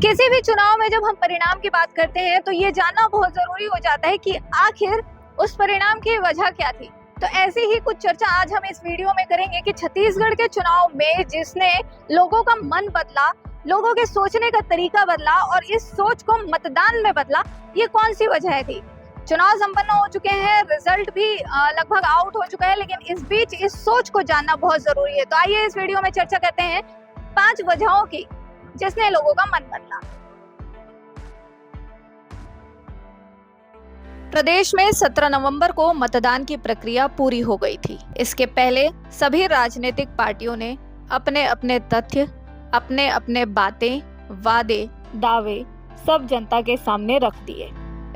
किसी भी चुनाव में जब हम परिणाम की बात करते हैं तो ये जानना बहुत जरूरी हो जाता है कि आखिर उस परिणाम की वजह क्या थी। तो ऐसी ही कुछ चर्चा आज हम इस वीडियो में करेंगे कि छत्तीसगढ़ के चुनाव में जिसने लोगों का मन बदला, लोगों के सोचने का तरीका बदला और इस सोच को मतदान में बदला, ये कौन सी वजह थी। चुनाव संपन्न हो चुके हैं, रिजल्ट भी लगभग आउट हो चुका है, लेकिन इस बीच इस सोच को जानना बहुत जरूरी है। तो आइए इस वीडियो में चर्चा करते हैं 5 वजहों की जिसने लोगों का मन बदला। प्रदेश में 17 नवंबर को मतदान की प्रक्रिया पूरी हो गई थी। इसके पहले सभी राजनीतिक पार्टियों ने अपने अपने तथ्य, अपने अपने बातें, वादे, दावे सब जनता के सामने रख दिए।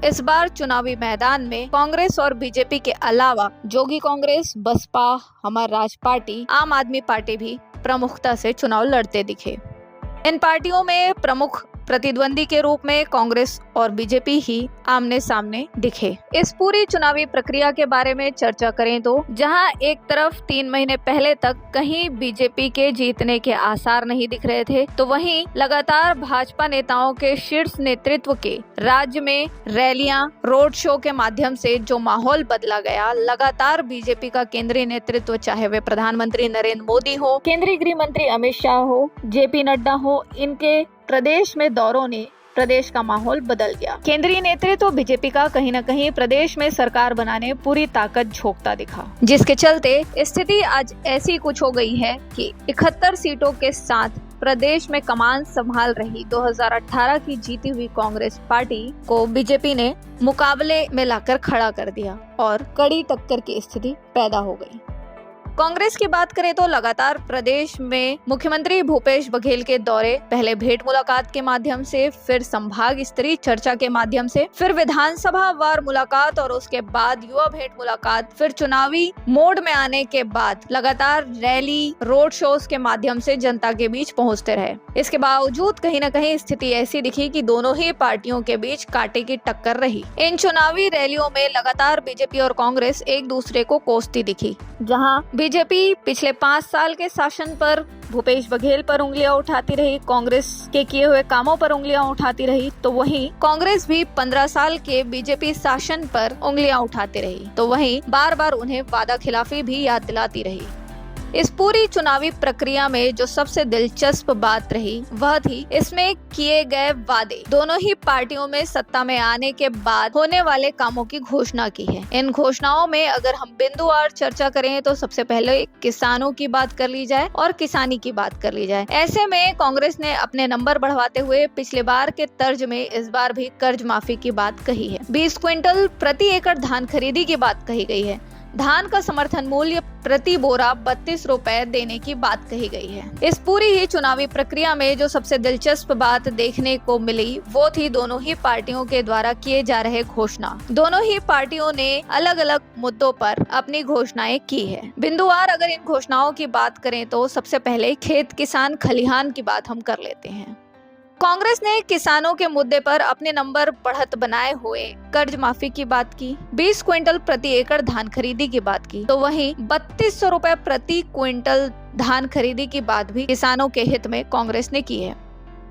इस बार चुनावी मैदान में कांग्रेस और बीजेपी के अलावा जोगी कांग्रेस, बसपा, हमार राज पार्टी, आम आदमी पार्टी भी प्रमुखता से चुनाव लड़ते दिखे। इन पार्टियों में प्रमुख प्रतिद्वंदी के रूप में कांग्रेस और बीजेपी ही आमने सामने दिखे। इस पूरी चुनावी प्रक्रिया के बारे में चर्चा करें तो जहां एक तरफ 3 महीने पहले तक कहीं बीजेपी के जीतने के आसार नहीं दिख रहे थे, तो वहीं लगातार भाजपा नेताओं के शीर्ष नेतृत्व के राज्य में रैलियां, रोड शो के माध्यम से जो माहौल बदला गया, लगातार बीजेपी का केंद्रीय नेतृत्व, चाहे वे प्रधानमंत्री नरेंद्र मोदी हो, केंद्रीय गृह मंत्री अमित शाह हो, जेपी नड्डा हो, इनके प्रदेश में दौरों ने प्रदेश का माहौल बदल गया। केंद्रीय नेतृत्व बीजेपी का कहीं न कहीं प्रदेश में सरकार बनाने पूरी ताकत झोंकता दिखा, जिसके चलते स्थिति आज ऐसी कुछ हो गई है कि 71 सीटों के साथ प्रदेश में कमान संभाल रही 2018 की जीती हुई कांग्रेस पार्टी को बीजेपी ने मुकाबले में लाकर खड़ा कर दिया और कड़ी टक्कर की स्थिति पैदा हो गई। कांग्रेस की बात करें तो लगातार प्रदेश में मुख्यमंत्री भूपेश बघेल के दौरे, पहले भेंट मुलाकात के माध्यम से, फिर संभाग स्तरीय चर्चा के माध्यम से, फिर विधानसभा वार मुलाकात और उसके बाद युवा भेंट मुलाकात, फिर चुनावी मोड में आने के बाद लगातार रैली, रोड शोज के माध्यम से जनता के बीच पहुंचते रहे। इसके बावजूद कहीं न कहीं स्थिति ऐसी दिखी कि दोनों ही पार्टियों के बीच कांटे की टक्कर रही। इन चुनावी रैलियों में लगातार बीजेपी और कांग्रेस एक दूसरे को कोसती दिखी। जहां बीजेपी पिछले 5 साल के शासन पर भूपेश बघेल पर उंगलियां उठाती रही, कांग्रेस के किए हुए कामों पर उंगलियां उठाती रही, तो वहीं कांग्रेस भी 15 साल के बीजेपी शासन पर उंगलियां उठाती रही, तो वहीं बार बार उन्हें वादा खिलाफी भी याद दिलाती रही। इस पूरी चुनावी प्रक्रिया में जो सबसे दिलचस्प बात रही वह थी इसमें किए गए वादे। दोनों ही पार्टियों में सत्ता में आने के बाद होने वाले कामों की घोषणा की है। इन घोषणाओं में अगर हम बिंदुवार चर्चा करें तो सबसे पहले किसानों की बात कर ली जाए और किसानी की बात कर ली जाए। ऐसे में कांग्रेस ने अपने नंबर बढ़वाते हुए पिछले बार के तर्ज में इस बार भी कर्ज माफी की बात कही है। 20 क्विंटल प्रति एकड़ धान खरीदी की बात कही गई है। धान का समर्थन मूल्य प्रति बोरा 32 रुपए देने की बात कही गई है। इस पूरी ही चुनावी प्रक्रिया में जो सबसे दिलचस्प बात देखने को मिली वो थी दोनों ही पार्टियों के द्वारा किए जा रहे घोषणा। दोनों ही पार्टियों ने अलग अलग मुद्दों पर अपनी घोषणाएं की है। बिंदुवार अगर इन घोषणाओं की बात करें तो सबसे पहले खेत किसान खलिहान की बात हम कर लेते हैं। कांग्रेस ने किसानों के मुद्दे पर अपने नंबर बढ़त बनाए हुए कर्ज माफी की बात की, 20 क्विंटल प्रति एकड़ धान खरीदी की बात की, तो वहीं 3200 रुपए प्रति क्विंटल धान खरीदी की बात भी किसानों के हित में कांग्रेस ने की है।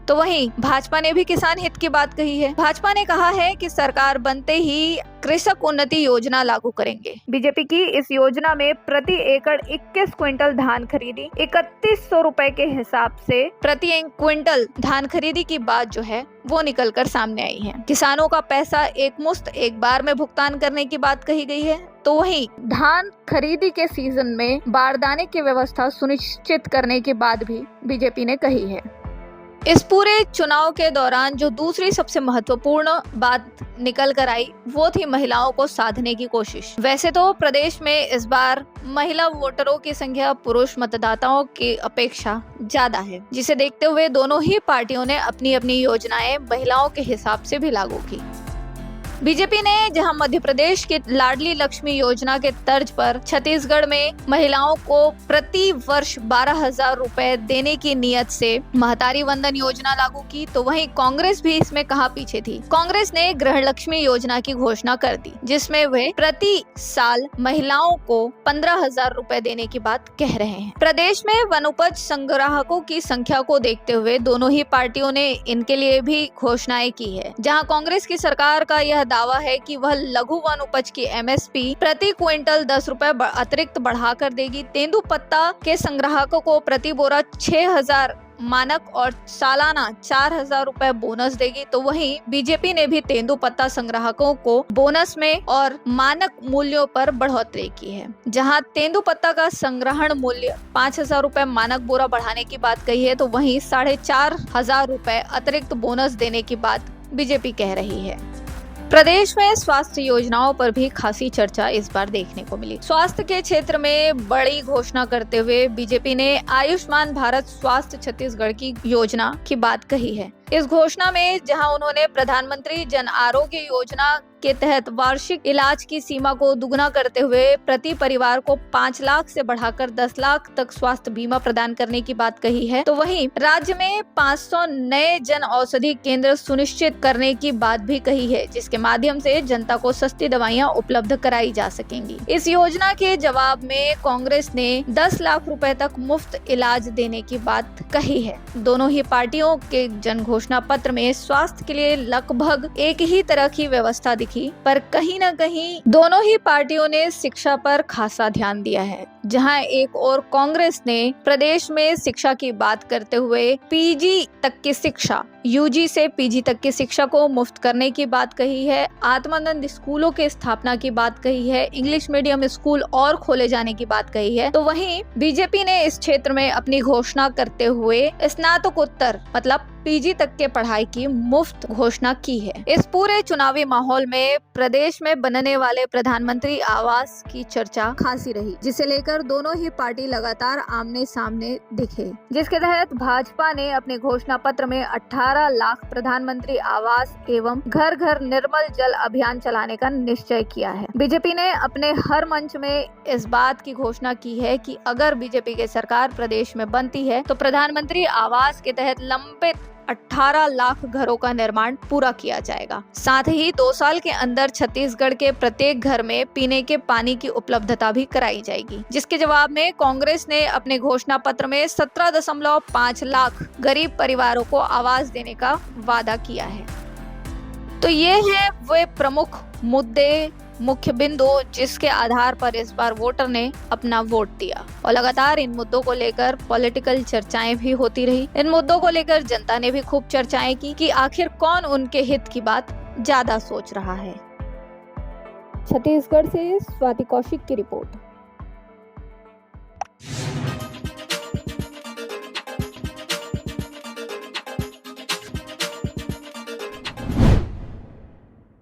तो वहीं भाजपा ने भी किसान हित की बात कही है। भाजपा ने कहा है कि सरकार बनते ही कृषक उन्नति योजना लागू करेंगे। बीजेपी की इस योजना में प्रति एकड़ 21 क्विंटल धान खरीदी, 3100 रुपए के हिसाब से प्रति क्विंटल धान खरीदी की बात जो है वो निकल कर सामने आई है। किसानों का पैसा एक मुश्त एक बार में भुगतान करने की बात कही गई है। तो वहीं धान खरीदी के सीजन में बारदाने की व्यवस्था सुनिश्चित करने की बात भी बीजेपी ने कही है। इस पूरे चुनाव के दौरान जो दूसरी सबसे महत्वपूर्ण बात निकल कर आई वो थी महिलाओं को साधने की कोशिश। वैसे तो प्रदेश में इस बार महिला वोटरों की संख्या पुरुष मतदाताओं की अपेक्षा ज्यादा है, जिसे देखते हुए दोनों ही पार्टियों ने अपनी अपनी योजनाएं महिलाओं के हिसाब से भी लागू की। बीजेपी ने जहां मध्य प्रदेश की लाडली लक्ष्मी योजना के तर्ज पर छत्तीसगढ़ में महिलाओं को प्रति वर्ष 12,000 रुपए देने की नियत से महतारी वंदन योजना लागू की, तो वहीं कांग्रेस भी इसमें कहां पीछे थी। कांग्रेस ने गृह लक्ष्मी योजना की घोषणा कर दी, जिसमें वे प्रति साल महिलाओं को 15,000 रुपए देने की बात कह रहे हैं। प्रदेश में वनोपज संग्राहकों की संख्या को देखते हुए दोनों ही पार्टियों ने इनके लिए भी घोषणाएं की है। जहां कांग्रेस की सरकार का यह दावा है कि वह लघु वन उपज की एमएसपी प्रति क्विंटल 10 रुपए अतिरिक्त बढ़ाकर देगी। तेंदुपत्ता के संग्राहकों को प्रति बोरा 6,000 मानक और सालाना 4,000 रुपए बोनस देगी, तो वहीं बीजेपी ने भी तेंदुपत्ता संग्राहकों को बोनस में और मानक मूल्यों पर बढ़ोतरी की है। जहां तेंदुपत्ता का संग्रहण मूल्य 5,000 रुपए मानक बोरा बढ़ाने की बात कही है, तो वहीं 4,500 रुपए अतिरिक्त बोनस देने की बात बीजेपी कह रही है। प्रदेश में स्वास्थ्य योजनाओं पर भी खासी चर्चा इस बार देखने को मिली। स्वास्थ्य के क्षेत्र में बड़ी घोषणा करते हुए बीजेपी ने आयुष्मान भारत स्वास्थ्य छत्तीसगढ़ की योजना की बात कही है। इस घोषणा में जहां उन्होंने प्रधानमंत्री जन आरोग्य योजना के तहत वार्षिक इलाज की सीमा को दुगना करते हुए प्रति परिवार को 5 लाख से बढ़ाकर 10 लाख तक स्वास्थ्य बीमा प्रदान करने की बात कही है, तो वहीं राज्य में 500 नए जन औषधि केंद्र सुनिश्चित करने की बात भी कही है, जिसके माध्यम से जनता को सस्ती दवाइयां उपलब्ध कराई जा सकेंगी। इस योजना के जवाब में कांग्रेस ने 10 लाख रुपए तक मुफ्त इलाज देने की बात कही है। दोनों ही पार्टियों के जन घोषणा पत्र में स्वास्थ्य के लिए लगभग एक ही तरह की व्यवस्था दिखी, पर कहीं न कहीं दोनों ही पार्टियों ने शिक्षा पर खासा ध्यान दिया है। जहां एक और कांग्रेस ने प्रदेश में शिक्षा की बात करते हुए पीजी तक की शिक्षा, यूजी से पीजी तक की शिक्षा को मुफ्त करने की बात कही है, आत्मानंद स्कूलों के स्थापना की बात कही है, इंग्लिश मीडियम स्कूल और खोले जाने की बात कही है, तो वहीं बीजेपी ने इस क्षेत्र में अपनी घोषणा करते हुए स्नातकोत्तर मतलब पीजी तक के पढ़ाई की मुफ्त घोषणा की है। इस पूरे चुनावी माहौल में प्रदेश में बनने वाले प्रधानमंत्री आवास की चर्चा खासी रही, जिसे लेकर दोनों ही पार्टी लगातार आमने सामने दिखे, जिसके तहत भाजपा ने अपने घोषणा पत्र में 18 लाख प्रधानमंत्री आवास एवं घर घर निर्मल जल अभियान चलाने का निश्चय किया है। बीजेपी ने अपने हर मंच में इस बात की घोषणा की है कि अगर बीजेपी की सरकार प्रदेश में बनती है तो प्रधानमंत्री आवास के तहत लंबित 18 लाख घरों का निर्माण पूरा किया जाएगा। साथ ही 2 साल के अंदर छत्तीसगढ़ के प्रत्येक घर में पीने के पानी की उपलब्धता भी कराई जाएगी, जिसके जवाब में कांग्रेस ने अपने घोषणा पत्र में 17.5 लाख गरीब परिवारों को आवास देने का वादा किया है। तो ये है वे प्रमुख मुद्दे, मुख्य बिंदु जिसके आधार पर इस बार वोटर ने अपना वोट दिया, और लगातार इन मुद्दों को लेकर पॉलिटिकल चर्चाएं भी होती रही। इन मुद्दों को लेकर जनता ने भी खूब चर्चाएं की कि आखिर कौन उनके हित की बात ज्यादा सोच रहा है। छत्तीसगढ़ से स्वाति कौशिक की रिपोर्ट।